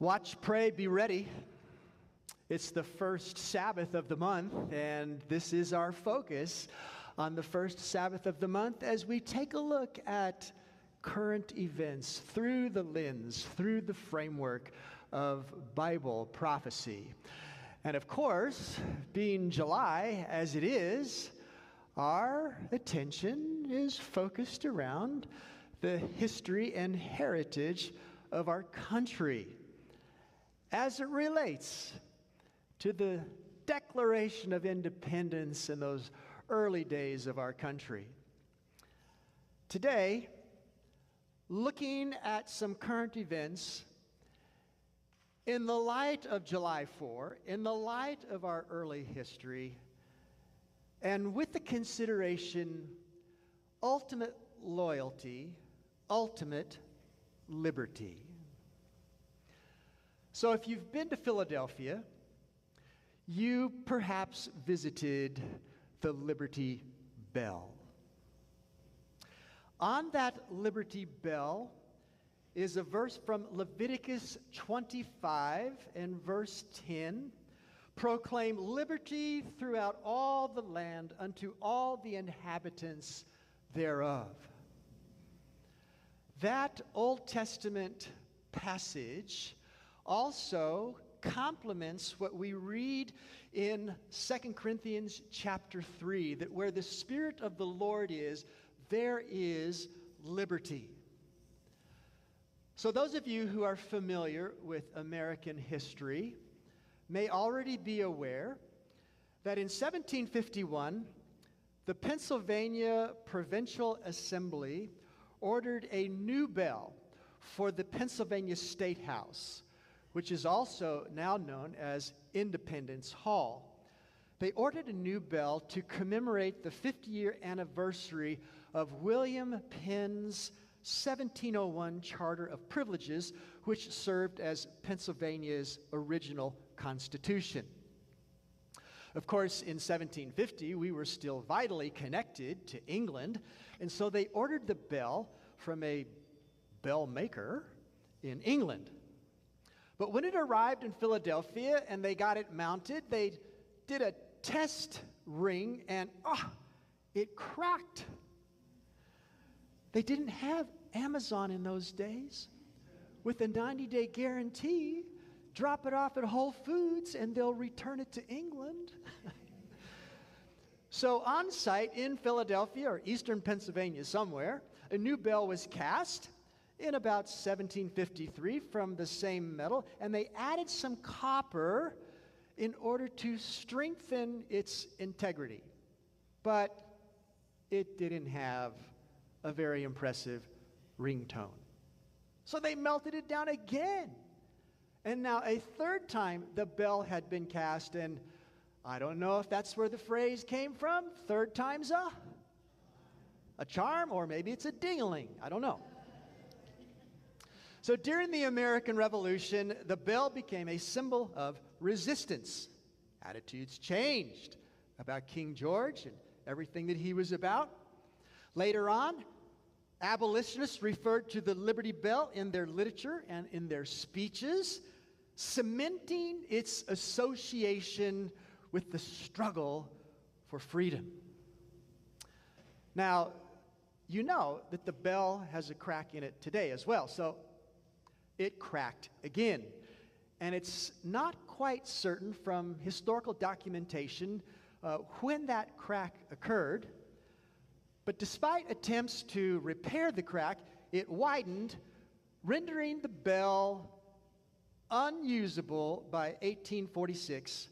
Watch, pray, be ready. It's the first Sabbath of the month, and this is our focus on the first Sabbath of the month as we take a look at current events through the lens, through the framework of Bible prophecy. And of course, being July as it is, our attention is focused around the history and heritage of our country as it relates to the Declaration of Independence in those early days of our country. Today, looking at some current events in the light of July 4, in the light of our early history, and with the consideration ultimate loyalty, ultimate liberty. So if you've been to Philadelphia, you perhaps visited the Liberty Bell. On that Liberty Bell is a verse from Leviticus 25 and verse 10. Proclaim liberty throughout all the land unto all the inhabitants thereof. That Old Testament passage also complements what we read in 2 Corinthians chapter 3, that where the Spirit of the Lord is, there is liberty. So those of you who are familiar with American history may already be aware that in 1751, the Pennsylvania Provincial Assembly ordered a new bell for the Pennsylvania State House, which is also now known as Independence Hall. They ordered a new bell to commemorate the 50-year anniversary of William Penn's 1701 Charter of Privileges, which served as Pennsylvania's original constitution. Of course, in 1750, we were still vitally connected to England, and so they ordered the bell from a bell maker in England. But when it arrived in Philadelphia and they got it mounted, they did a test ring and it cracked. They didn't have Amazon in those days. With a 90-day guarantee, drop it off at Whole Foods and they'll return it to England. So on site in Philadelphia or eastern Pennsylvania somewhere, a new bell was cast in about 1753 from the same metal, and they added some copper in order to strengthen its integrity. But it didn't have a very impressive ringtone. So they melted it down again. And now a third time the bell had been cast, and I don't know if that's where the phrase came from. Third time's a charm, or maybe it's a ding-a-ling. I don't know. So during the American Revolution, the bell became a symbol of resistance. Attitudes changed about King George and everything that he was about. Later on, abolitionists referred to the Liberty Bell in their literature and in their speeches, cementing its association with the struggle for freedom. Now, you know that the bell has a crack in it today as well, so it cracked again. And it's not quite certain from historical documentation when that crack occurred. But despite attempts to repair the crack, it widened, rendering the bell unusable by 1846.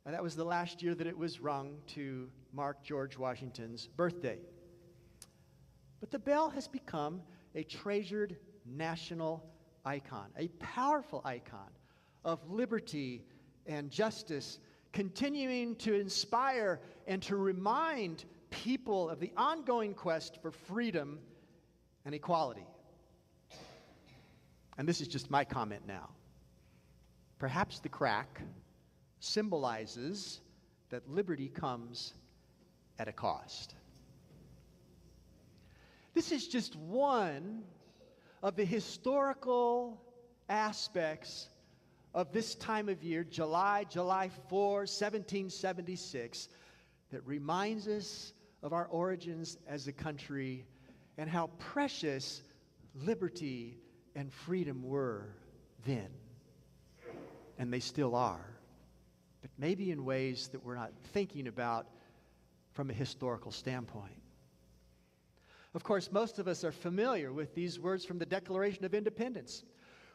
And that was the last year that it was rung to mark George Washington's birthday. But the bell has become a treasured national icon, a powerful icon of liberty and justice, continuing to inspire and to remind people of the ongoing quest for freedom and equality. And this is just my comment now. Perhaps the crack symbolizes that liberty comes at a cost. This is just one of the historical aspects of this time of year, July 4, 1776, that reminds us of our origins as a country and how precious liberty and freedom were then. And they still are, but maybe in ways that we're not thinking about from a historical standpoint. Of course, most of us are familiar with these words from the Declaration of Independence.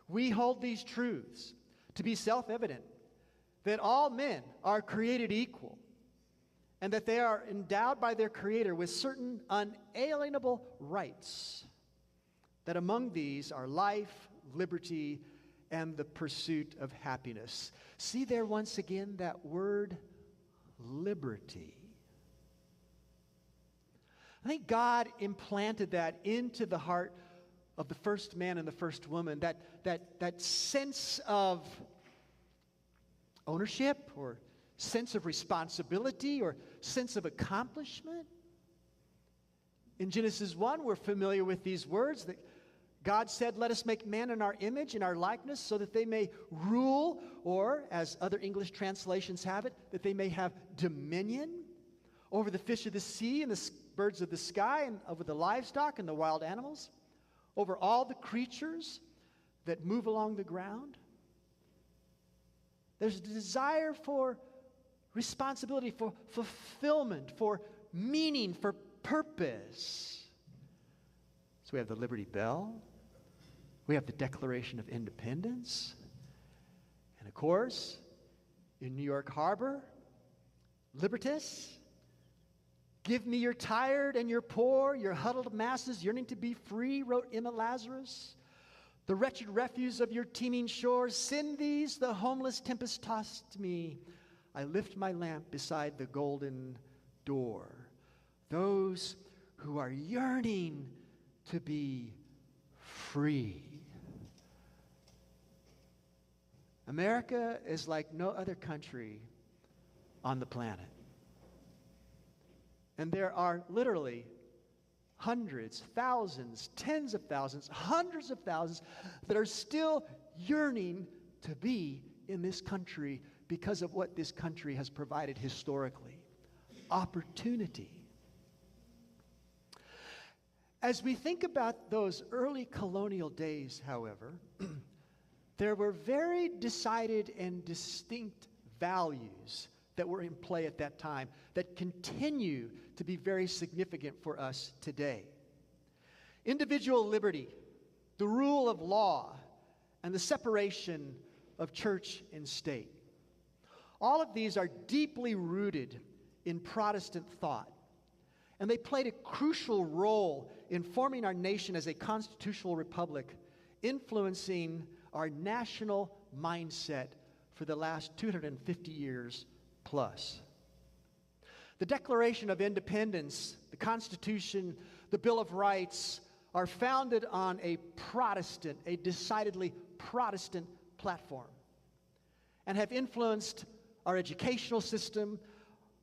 We hold these truths to be self-evident, that all men are created equal, and that they are endowed by their Creator with certain unalienable rights, that among these are life, liberty, and the pursuit of happiness. See there once again that word, liberty. I think God implanted that into the heart of the first man and the first woman, that sense of ownership or sense of responsibility or sense of accomplishment. In Genesis 1, we're familiar with these words that God said, "Let us make man in our image, in our likeness, so that they may rule," or, as other English translations have it, that they may have dominion over the fish of the sea and the birds of the sky and over the livestock and the wild animals, over all the creatures that move along the ground. There's a desire for responsibility, for fulfillment, for meaning, for purpose. So we have the Liberty Bell. We have the Declaration of Independence. And of course, in New York Harbor, Libertas. "Give me your tired and your poor, your huddled masses yearning to be free," wrote Emma Lazarus. "The wretched refuse of your teeming shores, send these, the homeless tempest-tossed to me. I lift my lamp beside the golden door." Those who are yearning to be free. America is like no other country on the planet. And there are literally hundreds, thousands, tens of thousands, hundreds of thousands that are still yearning to be in this country because of what this country has provided historically. Opportunity. As we think about those early colonial days, however, there were very decided and distinct values that were in play at that time that continue to be very significant for us today. Individual liberty, the rule of law, and the separation of church and state. All of these are deeply rooted in Protestant thought, and they played a crucial role in forming our nation as a constitutional republic, influencing our national mindset for the last 250 years plus. The Declaration of Independence, the Constitution, the Bill of Rights are founded on a decidedly Protestant platform, and have influenced our educational system,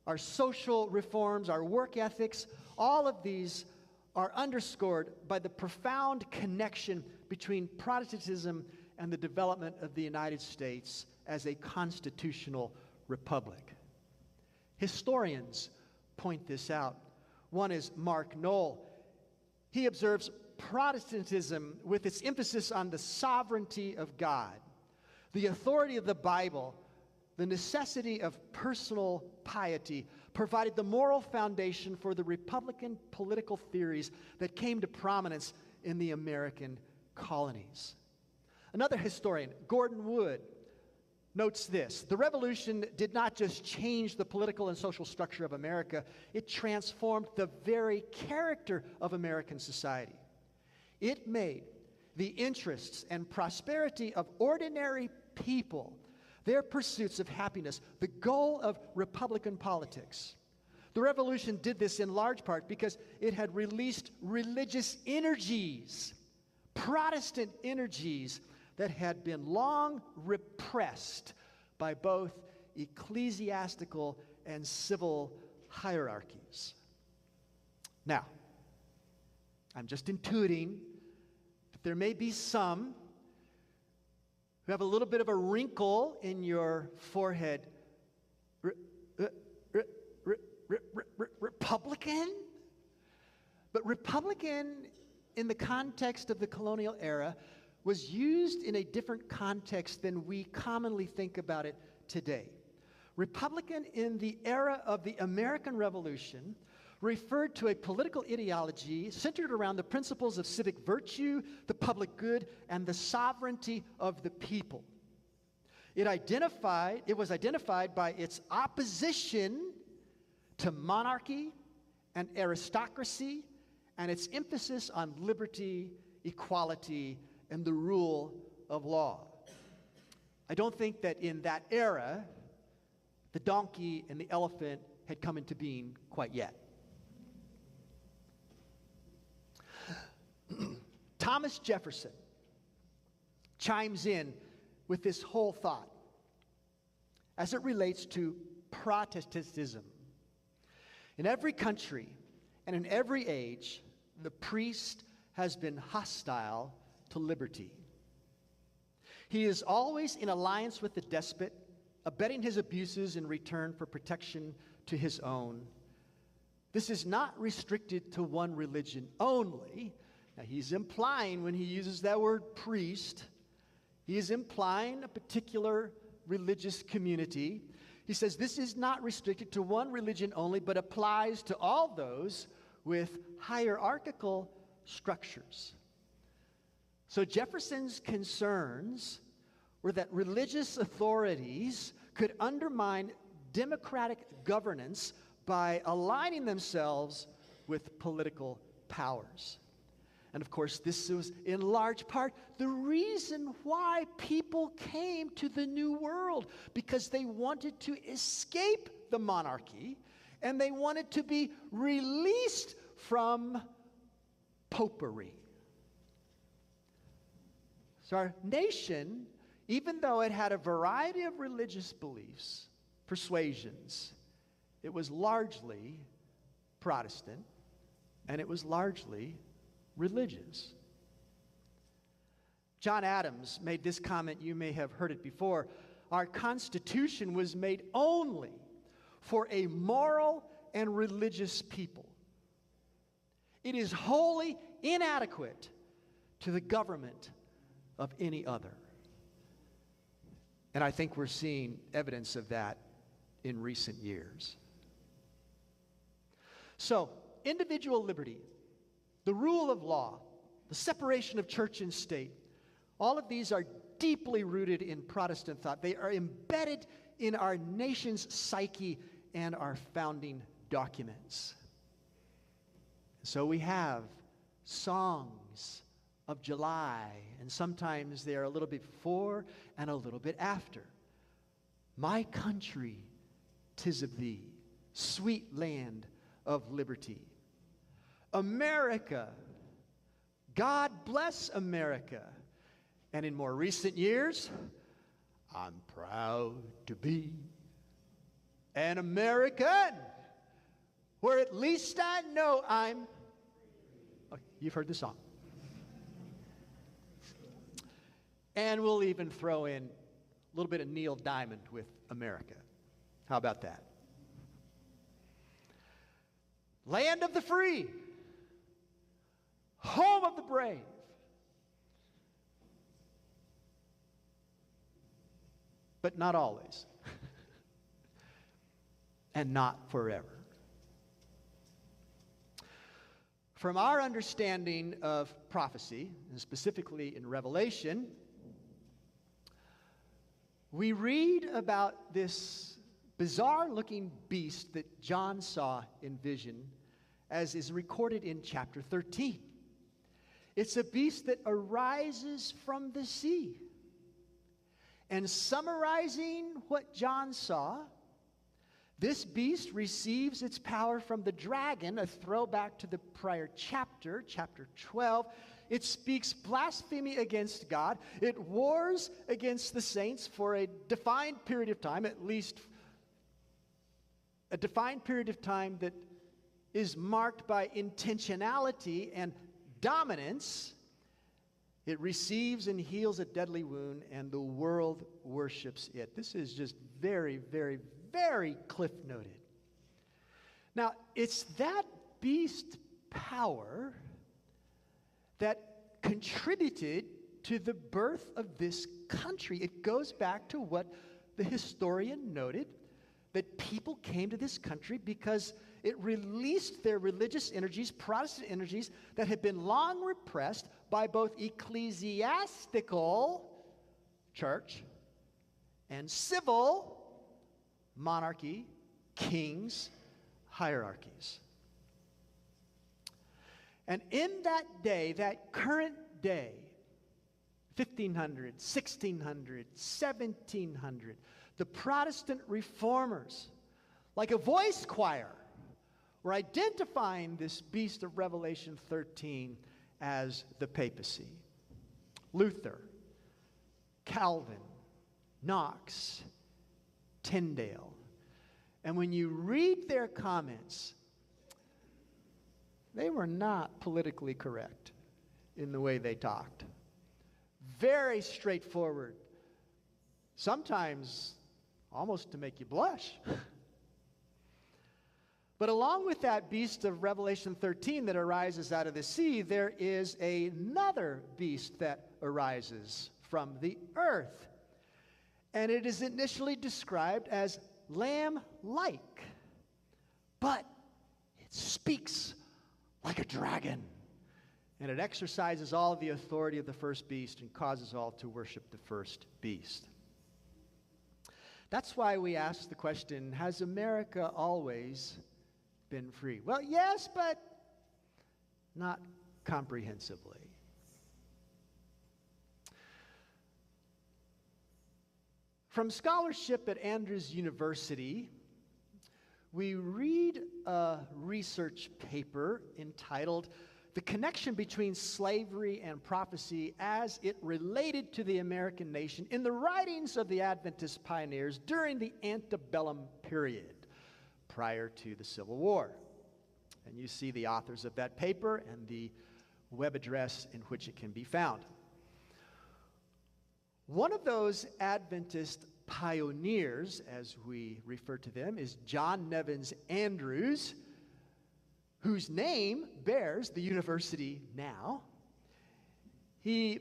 our social reforms, our work ethics. All of these are underscored by the profound connection between Protestantism and the development of the United States as a constitutional republic. Historians point this out. One is Mark Knoll. He observes Protestantism, with its emphasis on the sovereignty of God, the authority of the Bible, the necessity of personal piety, provided the moral foundation for the Republican political theories that came to prominence in the American colonies. Another historian, Gordon Wood, notes this: the Revolution did not just change the political and social structure of America, it transformed the very character of American society. It made the interests and prosperity of ordinary people, their pursuits of happiness, the goal of Republican politics. The Revolution did this in large part because it had released religious energies, Protestant energies, that had been long repressed by both ecclesiastical and civil hierarchies. Now, I'm just intuiting that there may be some who have a little bit of a wrinkle in your forehead. Republican? But Republican, in the context of the colonial era, was used in a different context than we commonly think about it today. Republican in the era of the American Revolution referred to a political ideology centered around the principles of civic virtue, the public good, and the sovereignty of the people. It was identified by its opposition to monarchy and aristocracy, and its emphasis on liberty, equality, and the rule of law. I don't think that in that era, the donkey and the elephant had come into being quite yet. Thomas Jefferson chimes in with this whole thought as it relates to Protestantism. In every country and in every age, the priest has been hostile to liberty. He is always in alliance with the despot, abetting his abuses in return for protection to his own. This is not restricted to one religion only. Now, he's implying, when he uses that word priest, he is implying a particular religious community. He says this is not restricted to one religion only, but applies to all those with hierarchical structures. So Jefferson's concerns were that religious authorities could undermine democratic governance by aligning themselves with political powers. And of course, this was in large part the reason why people came to the New World, because they wanted to escape the monarchy and they wanted to be released from popery. So our nation, even though it had a variety of religious beliefs, persuasions, it was largely Protestant and it was largely religious. John Adams made this comment, you may have heard it before. Our Constitution was made only for a moral and religious people. It is wholly inadequate to the government of any other. And I think we're seeing evidence of that in recent years. So, individual liberty, the rule of law, the separation of church and state, all of these are deeply rooted in Protestant thought. They are embedded in our nation's psyche and our founding documents. So we have songs of July, and sometimes they are a little bit before and a little bit after. My country, 'tis of thee, sweet land of liberty. America, God bless America. And in more recent years, I'm proud to be an American, where at least I know I'm. Oh, you've heard the song. And we'll even throw in a little bit of Neil Diamond with America. How about that? Land of the free, home of the brave. But not always. And not forever. From our understanding of prophecy, and specifically in Revelation, we read about this bizarre-looking beast that John saw in vision, as is recorded in chapter 13. It's a beast that arises from the sea. And summarizing what John saw, this beast receives its power from the dragon, a throwback to the prior chapter, chapter 12. It speaks blasphemy against God. It wars against the saints for a defined period of time, at least a defined period of time that is marked by intentionality and dominance. It receives and heals a deadly wound, and the world worships it. This is just very, very, very cliff noted. Now, it's that beast power that contributed to the birth of this country. It goes back to what the historian noted, that people came to this country because it released their religious energies, Protestant energies, that had been long repressed by both ecclesiastical church and civil monarchy, kings, hierarchies. And in that day, that current day, 1500, 1600, 1700, the Protestant reformers, like a voice choir, were identifying this beast of Revelation 13 as the papacy. Luther, Calvin, Knox, Tyndale. And when you read their comments, they were not politically correct in the way they talked. Very straightforward. Sometimes almost to make you blush. But along with that beast of Revelation 13 that arises out of the sea, there is another beast that arises from the earth. And it is initially described as lamb-like, but it speaks like a dragon. And it exercises all of the authority of the first beast and causes all to worship the first beast. That's why we ask the question, has America always been free? Well, yes, but not comprehensively. From scholarship at Andrews University, we read a research paper entitled "The Connection Between Slavery and Prophecy as It Related to the American Nation in the Writings of the Adventist Pioneers During the Antebellum Period, prior to the Civil War." And you see the authors of that paper and the web address in which it can be found. One of those Adventist pioneers, as we refer to them, is John Nevins Andrews, whose name bears the university now. He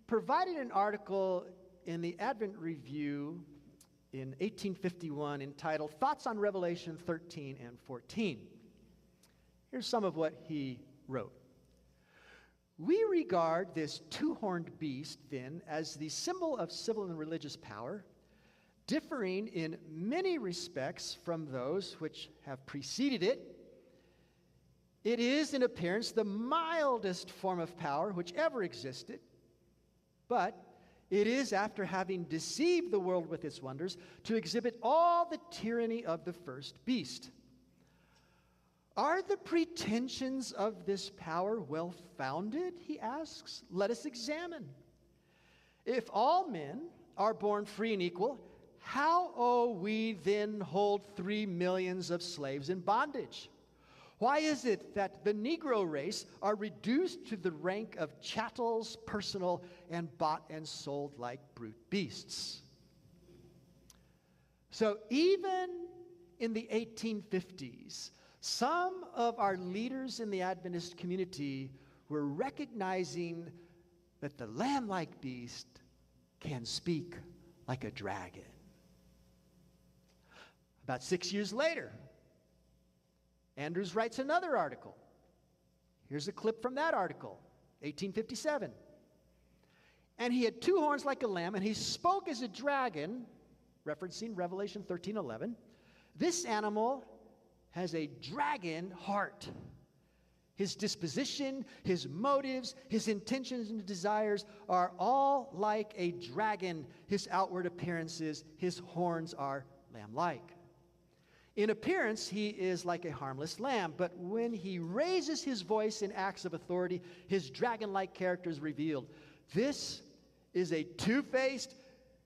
provided an article in the Advent Review in 1851 entitled "Thoughts on Revelation 13 and 14. Here's some of what he wrote. "We regard this two-horned beast, then, as the symbol of civil and religious power, differing in many respects from those which have preceded it. It is, in appearance, the mildest form of power which ever existed, but it is, after having deceived the world with its wonders, to exhibit all the tyranny of the first beast. Are the pretensions of this power well-founded, he asks? Let us examine. If all men are born free and equal, how we then hold 3 millions of slaves in bondage? Why is it that the Negro race are reduced to the rank of chattels, personal, and bought and sold like brute beasts?" So even in the 1850s, some of our leaders in the Adventist community were recognizing that the lamb-like beast can speak like a dragon. About 6 years later, Andrews writes another article. Here's a clip from that article, 1857. "And he had 2 horns like a lamb, and he spoke as a dragon," referencing Revelation 13:11. "This animal has a dragon heart. His disposition, his motives, his intentions and desires are all like a dragon. His outward appearances, his horns are lamb-like. In appearance, he is like a harmless lamb, but when he raises his voice in acts of authority, his dragon-like character is revealed. This is a two-faced,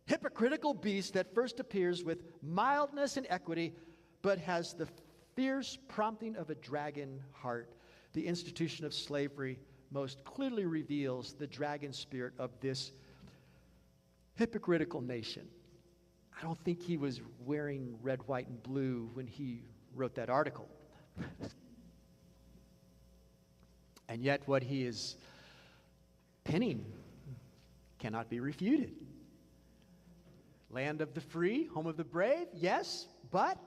hypocritical beast that first appears with mildness and equity, but has the fierce prompting of a dragon heart. The institution of slavery most clearly reveals the dragon spirit of this hypocritical nation. I don't think he was wearing red, white, and blue when he wrote that article. And yet what he is penning cannot be refuted. Land of the free, home of the brave, yes, but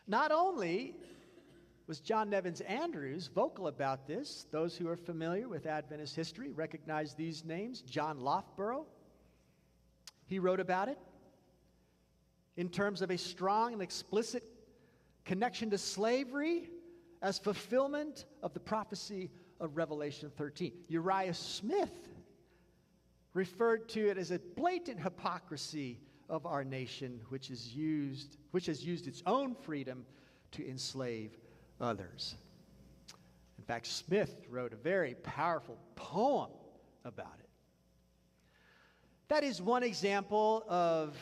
not only was John Nevins Andrews vocal about this. Those who are familiar with Adventist history recognize these names. John Loughborough, he wrote about it in terms of a strong and explicit connection to slavery as fulfillment of the prophecy of Revelation 13. Uriah Smith referred to it as a blatant hypocrisy of our nation, which has used its own freedom to enslave others. In fact, Smith wrote a very powerful poem about it. That is one example of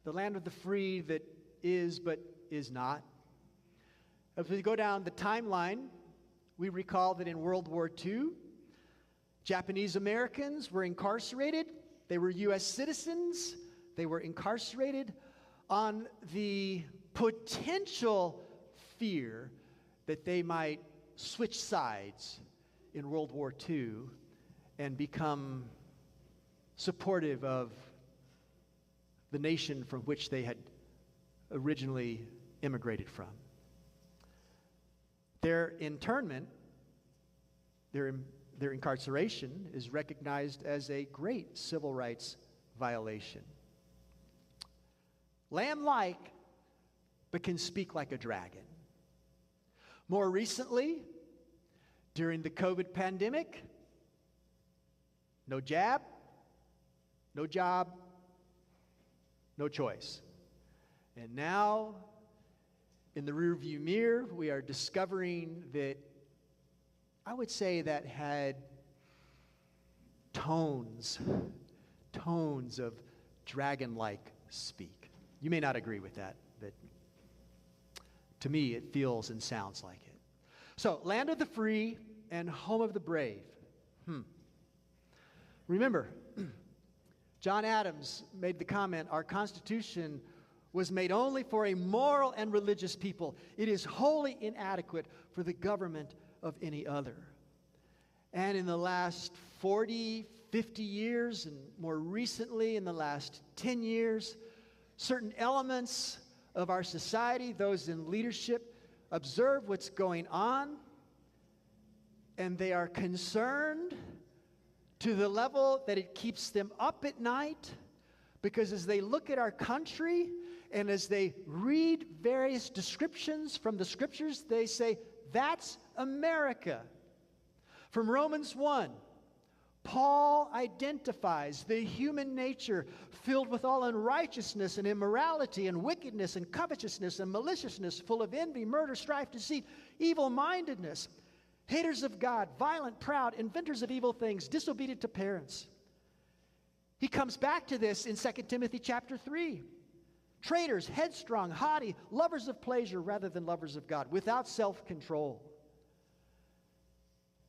the land of the free that is but is not. As we go down the timeline, we recall that in World War II, Japanese Americans were incarcerated. They were U.S. citizens. They were incarcerated on the potential fear that they might switch sides in World War II and become supportive of the nation from which they had originally immigrated from. Their internment, their incarceration is recognized as a great civil rights violation. Lamb-like, but can speak like a dragon. More recently, during the COVID pandemic, no jab, no job, no choice. And now, in the rearview mirror, we are discovering that I would say that had tones of dragon-like speak. You may not agree with that, but to me it feels and sounds like it. So, land of the free and home of the brave. Remember, John Adams made the comment, our Constitution was made only for a moral and religious people. It is wholly inadequate for the government of any other. And in the last 40, 50 years, and more recently in the last 10 years, certain elements of our society, those in leadership, observe what's going on, and they are concerned to the level that it keeps them up at night, because as they look at our country and as they read various descriptions from the scriptures, they say, that's America. From Romans 1, Paul identifies the human nature filled with all unrighteousness and immorality and wickedness and covetousness and maliciousness, full of envy, murder, strife, deceit, evil-mindedness, haters of God, violent, proud, inventors of evil things, disobedient to parents. He comes back to this in 2 Timothy chapter 3. Traitors, headstrong, haughty, lovers of pleasure rather than lovers of God, without self-control.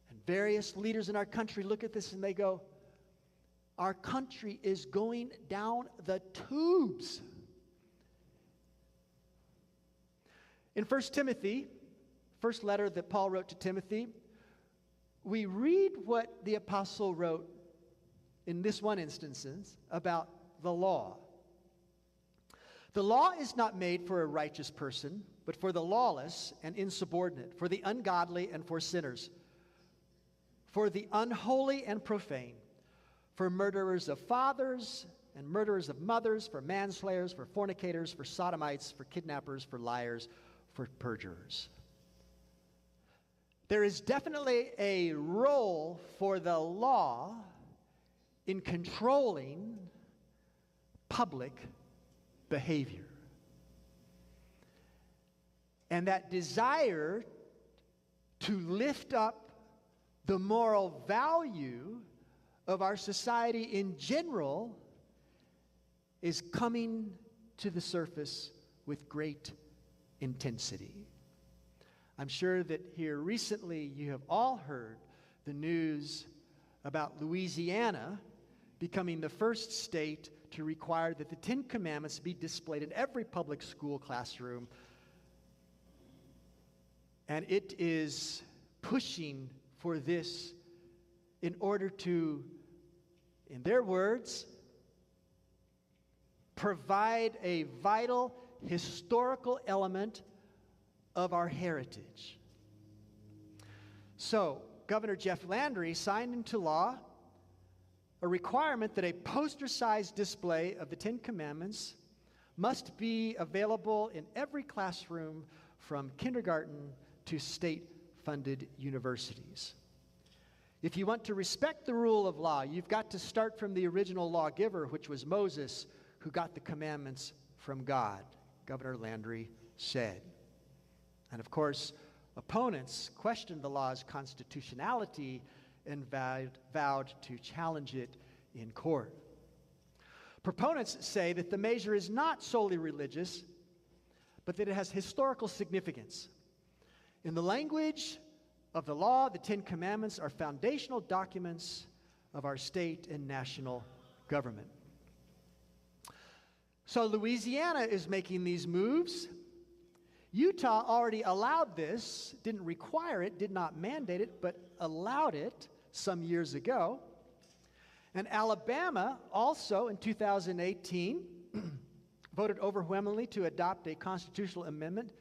And various leaders in our country look at this and they go, our country is going down the tubes. In 1 Timothy, first letter that Paul wrote to Timothy, we read what the apostle wrote in this one instance about the law. The law is not made for a righteous person, but for the lawless and insubordinate, for the ungodly and for sinners, for the unholy and profane, for murderers of fathers and murderers of mothers, for manslayers, for fornicators, for sodomites, for kidnappers, for liars, for perjurers. There is definitely a role for the law in controlling public behavior. And that desire to lift up the moral value of our society in general is coming to the surface with great intensity. I'm sure that here recently you have all heard the news about Louisiana becoming the first state to require that the Ten Commandments be displayed in every public school classroom. And it is pushing for this in order to, in their words, provide a vital historical element of our heritage. So, Governor Jeff Landry signed into law a requirement that a poster-sized display of the Ten Commandments must be available in every classroom from kindergarten to state-funded universities. If you want to respect the rule of law, you've got to start from the original lawgiver, which was Moses, who got the commandments from God, Governor Landry said. And of course, opponents questioned the law's constitutionality and vowed to challenge it in court. Proponents say that the measure is not solely religious, but that it has historical significance. In the language of the law, the Ten Commandments are foundational documents of our state and national government. So Louisiana is making these moves. Utah already allowed this, didn't require it, did not mandate it, but allowed it some years ago. And Alabama also in 2018 voted overwhelmingly to adopt a constitutional amendment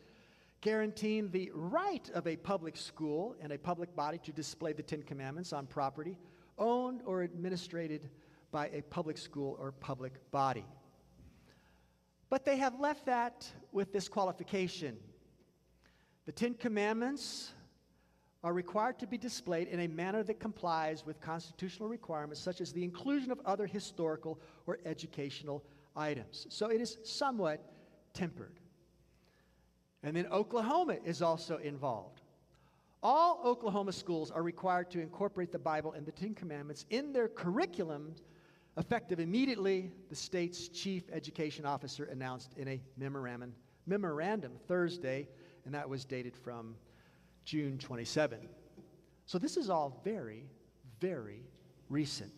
guaranteeing the right of a public school and a public body to display the Ten Commandments on property owned or administered by a public school or public body. But they have left that with this qualification. The Ten Commandments are required to be displayed in a manner that complies with constitutional requirements, such as the inclusion of other historical or educational items. So it is somewhat tempered. And then Oklahoma is also involved. All Oklahoma schools are required to incorporate the Bible and the Ten Commandments in their curriculum, effective immediately, the state's chief education officer announced in a memorandum Thursday, and that was dated from June 27. So this is all very, very recent.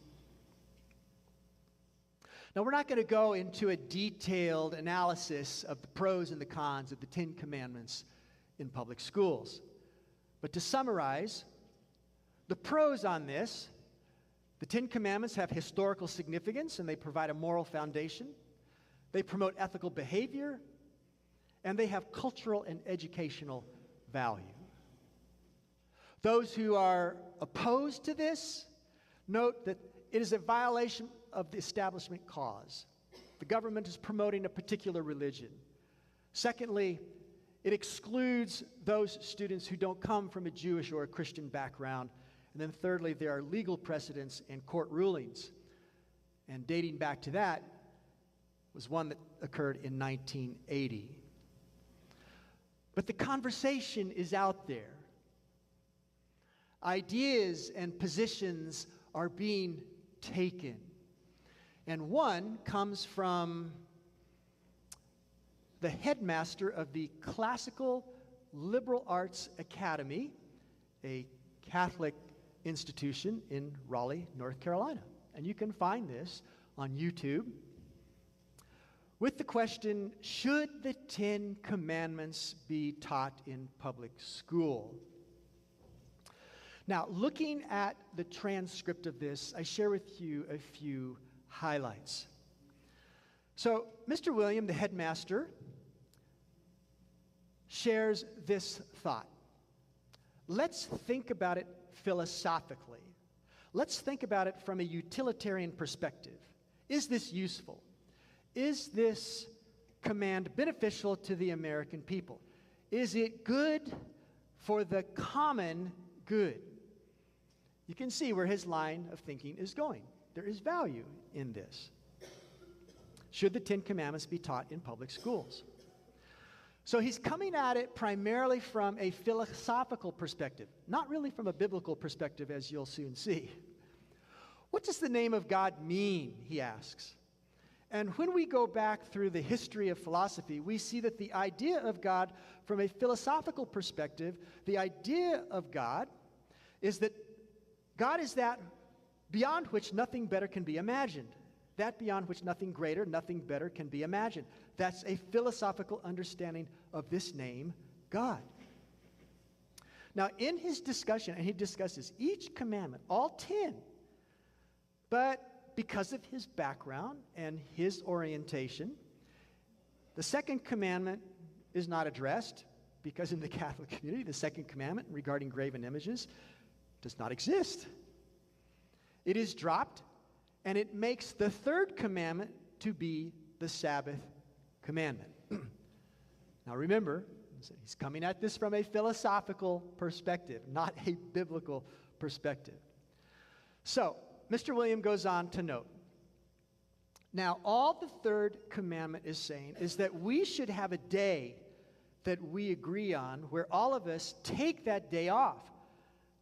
Now, we're not going to go into a detailed analysis of the pros and the cons of the Ten Commandments in public schools. But to summarize, the pros on this: the Ten Commandments have historical significance and they provide a moral foundation. They promote ethical behavior, and they have cultural and educational value. Those who are opposed to this note that it is a violation of the establishment clause. The government is promoting a particular religion. Secondly, it excludes those students who don't come from a Jewish or a Christian background. And then thirdly, there are legal precedents and court rulings. And dating back to that was one that occurred in 1980. But the conversation is out there. Ideas and positions are being taken. And one comes from the headmaster of the Classical Liberal Arts Academy, a Catholic institution in Raleigh, North Carolina. And you can find this on YouTube with the question, should the Ten Commandments be taught in public school? Now, looking at the transcript of this, I share with you a few highlights. So, Mr. William, the headmaster, shares this thought. Let's think about it philosophically. Let's think about it from a utilitarian perspective. Is this useful? Is this command beneficial to the American people? Is it good for the common good? You can see where his line of thinking is going. There is value in this. Should the Ten Commandments be taught in public schools? So he's coming at it primarily from a philosophical perspective, not really from a biblical perspective, as you'll soon see. What does the name of God mean, he asks. And when we go back through the history of philosophy, we see that the idea of God from a philosophical perspective, the idea of God is that God is that beyond which nothing better can be imagined. That beyond which nothing greater, nothing better can be imagined. That's a philosophical understanding of this name, God. Now, in his discussion, and he discusses each commandment, all 10, but because of his background and his orientation, the second commandment is not addressed, because in the Catholic community, the second commandment regarding graven images does not exist. It is dropped, and it makes the third commandment to be the Sabbath commandment. Now remember, he's coming at this from a philosophical perspective, not a biblical perspective. So, Mr. William goes on to note, now all the third commandment is saying is that we should have a day that we agree on where all of us take that day off,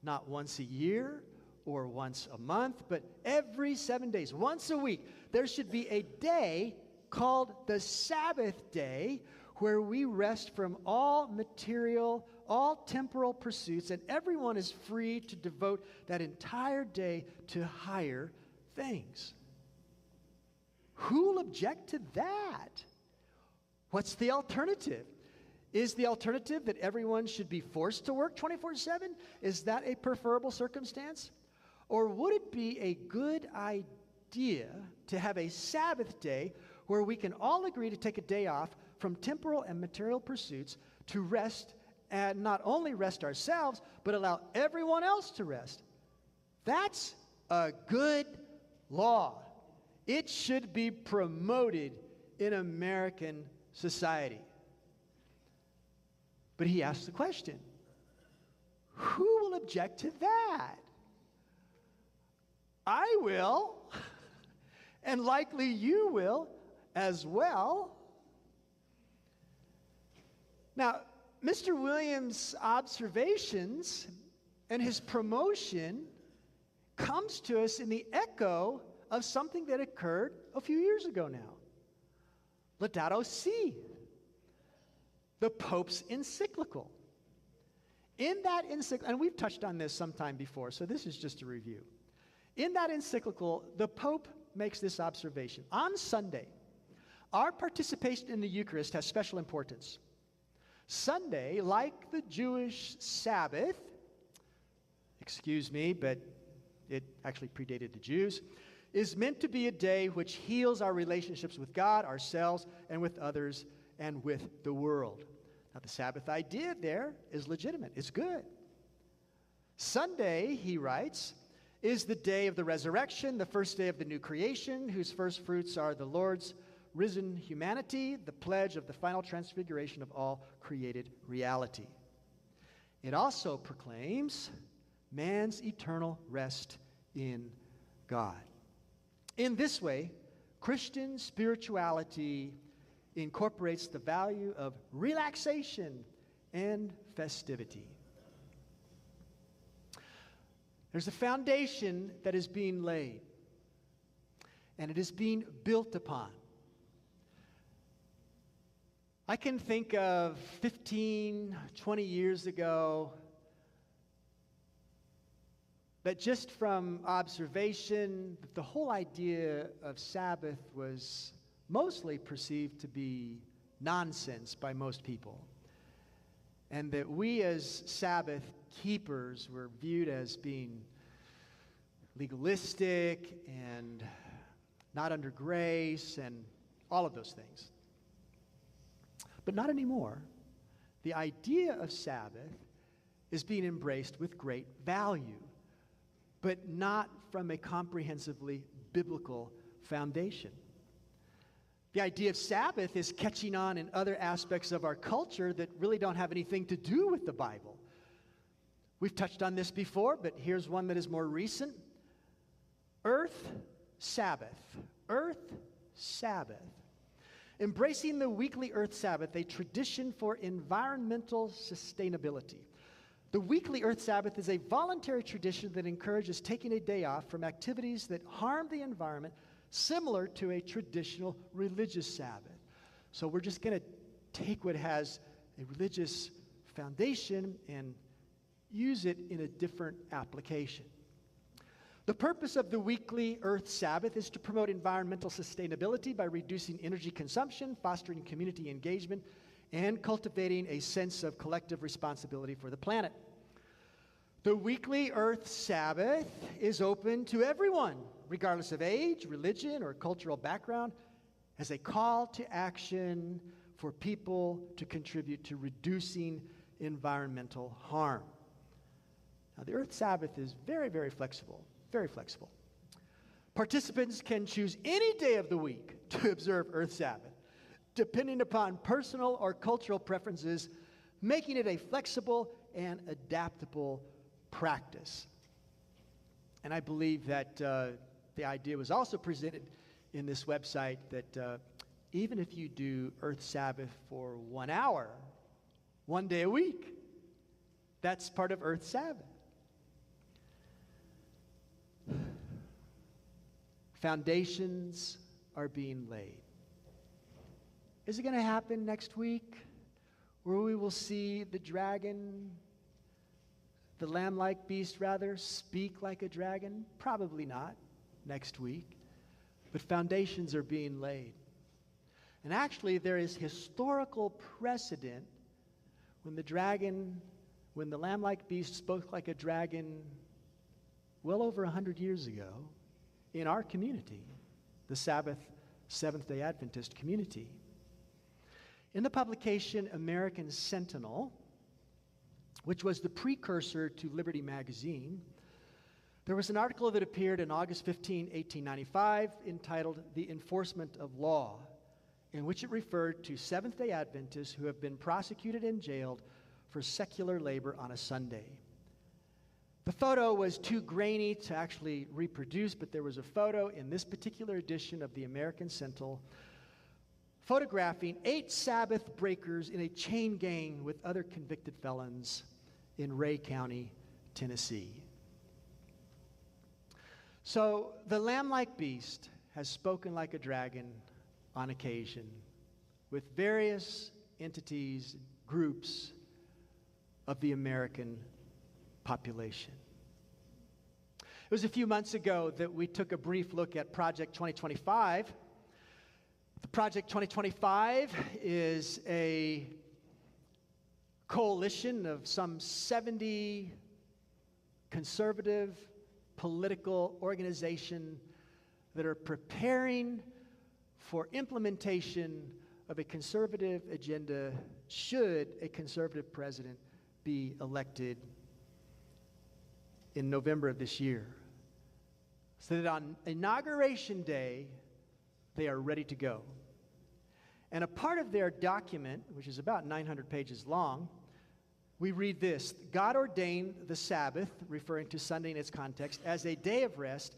not once a year or once a month, but every 7 days, once a week. There should be a day called the Sabbath day where we rest from all material, all temporal pursuits, and everyone is free to devote that entire day to higher things. Who will object to that? What's the alternative? Is the alternative that everyone should be forced to work 24/7? Is that a preferable circumstance? Or would it be a good idea to have a Sabbath day where we can all agree to take a day off from temporal and material pursuits to rest, and not only rest ourselves, but allow everyone else to rest? That's a good law. It should be promoted in American society. But he asks the question, who will object to that? I will, and likely you will as well. Now, Mr. Williams' observations and his promotion comes to us in the echo of something that occurred a few years ago now. Laudato Si, the Pope's encyclical. In that encyclical, and we've touched on this sometime before, so this is just a review. In that encyclical, the Pope makes this observation. On Sunday, our participation in the Eucharist has special importance. Sunday, like the Jewish Sabbath, excuse me, but it actually predated the Jews, is meant to be a day which heals our relationships with God, ourselves, and with others, and with the world. Now, the Sabbath idea there is legitimate. It's good. Sunday, he writes, is the day of the resurrection, the first day of the new creation, whose first fruits are the Lord's risen humanity, the pledge of the final transfiguration of all created reality. It also proclaims man's eternal rest in God. In this way, Christian spirituality incorporates the value of relaxation and festivity. There's a foundation that is being laid, and it is being built upon. I can think of 15, 20 years ago that just from observation, the whole idea of Sabbath was mostly perceived to be nonsense by most people. And that we as Sabbath keepers were viewed as being legalistic and not under grace and all of those things. But not anymore. The idea of Sabbath is being embraced with great value, but not from a comprehensively biblical foundation. The idea of Sabbath is catching on in other aspects of our culture that really don't have anything to do with the Bible. We've touched on this before, but here's one that is more recent. Earth Sabbath. Earth Sabbath. Embracing the weekly Earth Sabbath, a tradition for environmental sustainability. The weekly Earth Sabbath is a voluntary tradition that encourages taking a day off from activities that harm the environment, similar to a traditional religious Sabbath. So we're just going to take what has a religious foundation and use it in a different application. The purpose of the weekly Earth Sabbath is to promote environmental sustainability by reducing energy consumption, fostering community engagement, and cultivating a sense of collective responsibility for the planet. The weekly Earth Sabbath is open to everyone, regardless of age, religion, or cultural background, as a call to action for people to contribute to reducing environmental harm. Now, the Earth Sabbath is very, very flexible, very flexible. Participants can choose any day of the week to observe Earth Sabbath, depending upon personal or cultural preferences, making it a flexible and adaptable practice. And I believe that the idea was also presented in this website that even if you do Earth Sabbath for 1 hour, 1 day a week, that's part of Earth Sabbath. Foundations are being laid. Is it going to happen next week where we will see the dragon, the lamb-like beast rather, speak like a dragon? Probably not next week. But foundations are being laid. And actually, there is historical precedent when the lamb-like beast spoke like a dragon well over 100 years ago in our community, the Seventh-day Adventist community. In the publication American Sentinel, which was the precursor to Liberty Magazine, there was an article that appeared on August 15, 1895, entitled The Enforcement of Law, in which it referred to Seventh-day Adventists who have been prosecuted and jailed for secular labor on a Sunday. The photo was too grainy to actually reproduce, but there was a photo in this particular edition of the American Sentinel photographing 8 Sabbath breakers in a chain gang with other convicted felons in Ray County, Tennessee. So the lamb-like beast has spoken like a dragon on occasion with various entities, groups of the American population. It was a few months ago that we took a brief look at Project 2025. The Project 2025 is a coalition of some 70 conservative political organizations that are preparing for implementation of a conservative agenda should a conservative president be elected in November of this year. So that on Inauguration Day, they are ready to go. And a part of their document, which is about 900 pages long, we read this: God ordained the Sabbath, referring to Sunday in its context, as a day of rest,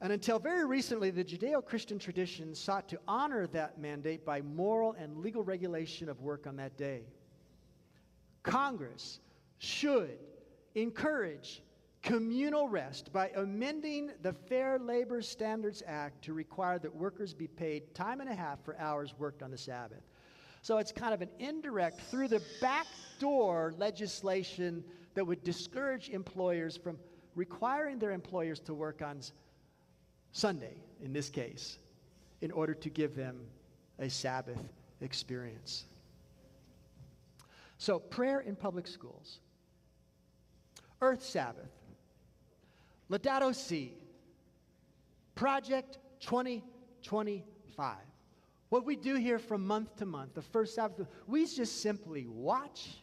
and until very recently, the Judeo-Christian tradition sought to honor that mandate by moral and legal regulation of work on that day. Congress should encourage communal rest by amending the Fair Labor Standards Act to require that workers be paid time and a half for hours worked on the Sabbath. So it's kind of an indirect, through the back door legislation that would discourage employers from requiring their employers to work on Sunday, in this case, in order to give them a Sabbath experience. So, prayer in public schools, Earth Sabbath, Laudato Si, Project 2025. What we do here from month to month, the first Sabbath, we just simply watch,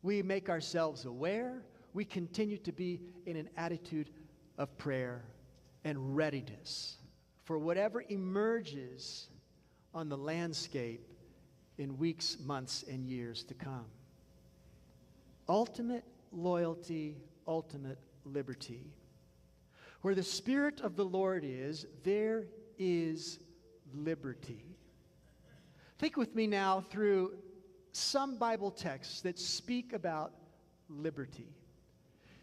we make ourselves aware, we continue to be in an attitude of prayer and readiness for whatever emerges on the landscape in weeks, months, and years to come. Ultimate loyalty, ultimate liberty. Where the Spirit of the Lord is, there is liberty. Think with me now through some Bible texts that speak about liberty.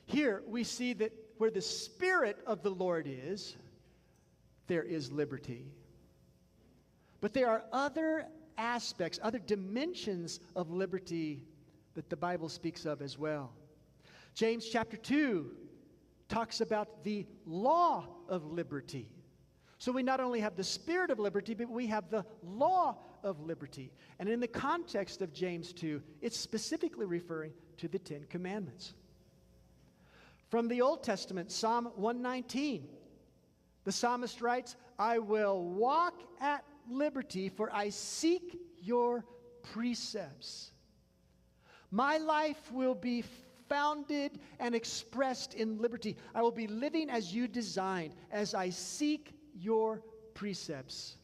Here we see that where the Spirit of the Lord is, there is liberty. But there are other aspects, other dimensions of liberty that the Bible speaks of as well. James chapter 2 talks about the law of liberty. So we not only have the spirit of liberty, but we have the law of liberty. And in the context of James 2, it's specifically referring to the Ten Commandments. From the Old Testament, Psalm 119, the psalmist writes, I will walk at liberty, for I seek your precepts. My life will be founded and expressed in liberty. I will be living as you designed, as I seek your precepts,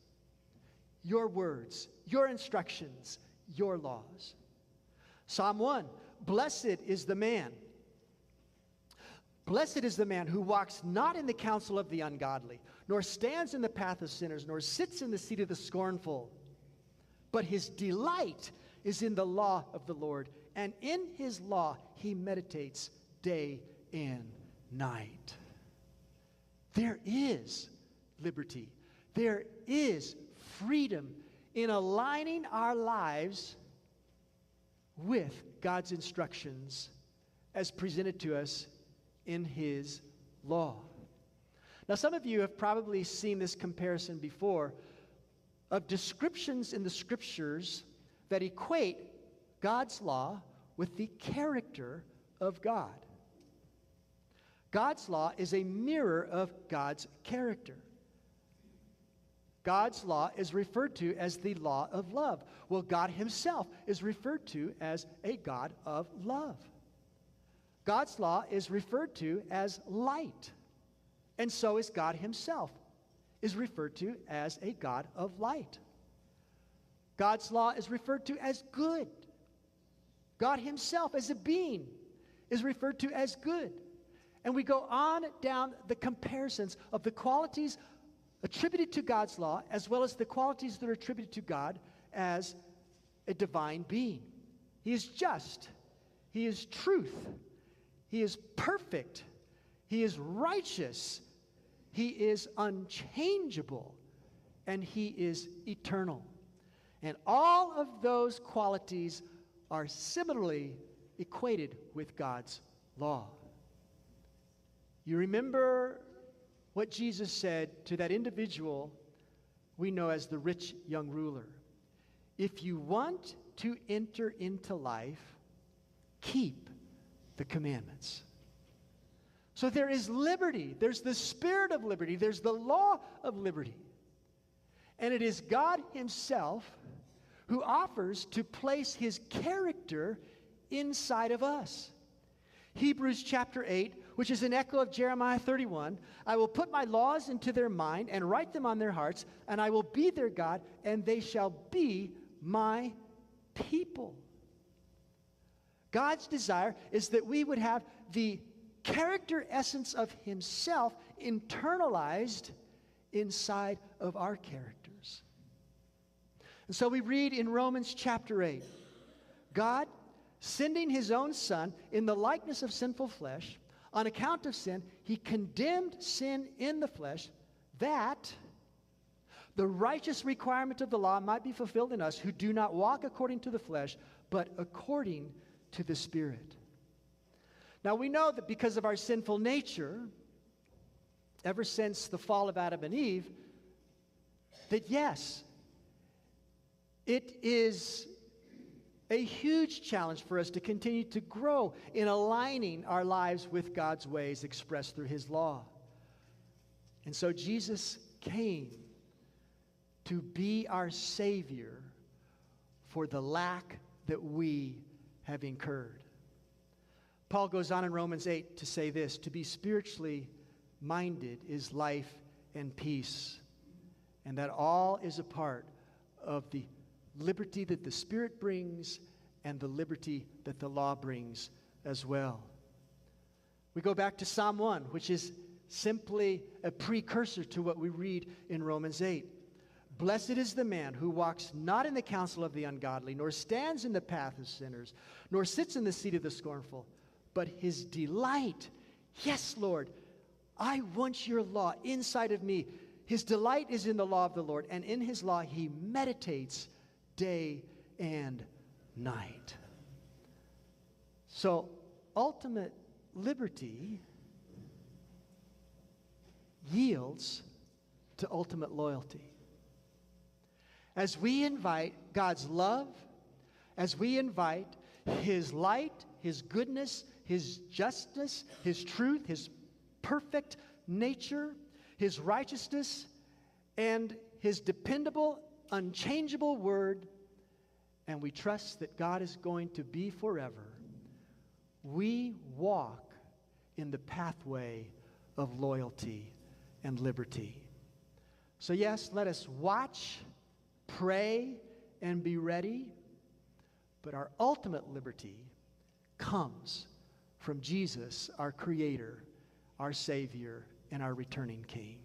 your words, your instructions, your laws. Psalm 1, blessed is the man. Blessed is the man who walks not in the counsel of the ungodly, nor stands in the path of sinners, nor sits in the seat of the scornful. But his delight is in the law of the Lord, and in his law he meditates day and night. There is liberty. There is freedom in aligning our lives with God's instructions as presented to us in his law. Now, some of you have probably seen this comparison before of descriptions in the scriptures that equate God's law with the character of God. God's law is a mirror of God's character. God's law is referred to as the law of love. Well, God himself is referred to as a God of love. God's law is referred to as light. And so is God himself, is referred to as a God of light. God's law is referred to as good. God himself as a being is referred to as good. And we go on down the comparisons of the qualities attributed to God's law as well as the qualities that are attributed to God as a divine being. He is just. He is truth. He is perfect. He is righteous. He is unchangeable. And he is eternal. And all of those qualities are similarly equated with God's law. You remember what Jesus said to that individual we know as the rich young ruler. If you want to enter into life, keep the commandments. So there is liberty. There's the spirit of liberty. There's the law of liberty. And it is God himself who offers to place his character inside of us. Hebrews chapter 8, which is an echo of Jeremiah 31, I will put my laws into their mind and write them on their hearts, and I will be their God, and they shall be my people. God's desire is that we would have the character essence of himself internalized inside of our characters. And so we read in Romans chapter 8, God, sending his own Son in the likeness of sinful flesh, on account of sin, he condemned sin in the flesh, that the righteous requirement of the law might be fulfilled in us who do not walk according to the flesh, but according to the Spirit. Now we know that because of our sinful nature, ever since the fall of Adam and Eve, that yes, it is a huge challenge for us to continue to grow in aligning our lives with God's ways expressed through his law. And so Jesus came to be our Savior for the lack that we have incurred. Paul goes on in Romans 8 to say this, to be spiritually minded is life and peace, and that all is a part of the liberty that the Spirit brings and the liberty that the law brings as well. We go back to Psalm 1, which is simply a precursor to what we read in Romans 8. Blessed is the man who walks not in the counsel of the ungodly, nor stands in the path of sinners, nor sits in the seat of the scornful, but his delight, yes, Lord, I want your law inside of me. His delight is in the law of the Lord, and in his law he meditates day and night. So, ultimate liberty yields to ultimate loyalty. As we invite God's love, as we invite His light, His goodness, His justice, His truth, His perfect nature, His righteousness, and His dependable, unchangeable word, and we trust that God is going to be forever, we walk in the pathway of loyalty and liberty. So yes, let us watch, pray, and be ready, but our ultimate liberty comes from Jesus, our Creator, our Savior, and our returning King.